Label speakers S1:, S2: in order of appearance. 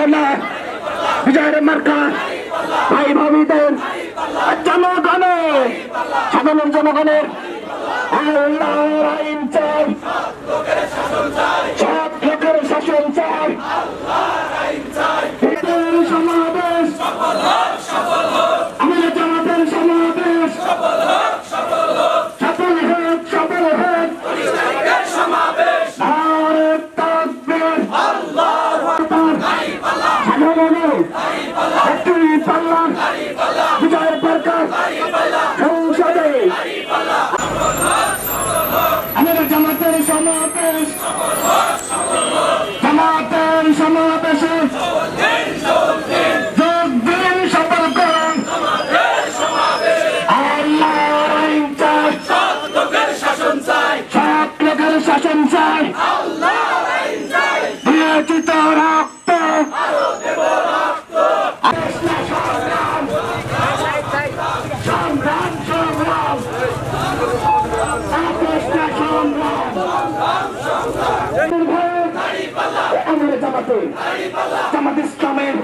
S1: ইনশাআল্লাহ বিজয়ের মার্কা ভাই ভাবিদের জনগণের সাধারণ জনগণের আল্লাহর আইন চাই, সৎ লোকের শাসন চাই, সমাবেশ আমাদের জামাতের সমাবেশ সফল হোক সফল হোক নারে তাকবীর আল্লাহু আকবার সাধারণের একটি পাল্লা বিজয়ের মার্কা সংসদে আমাদের জামাতের সমাবেশ জামাতের সমাবেশে যোগ দিন সফল করুন আল্লাহর আইন চাই, সৎ লোকের শাসন চাই দিয়েছি তো রক্ত সংগ্রাম সংগ্রাম আমাদের জামাতে জামাত ইসলামের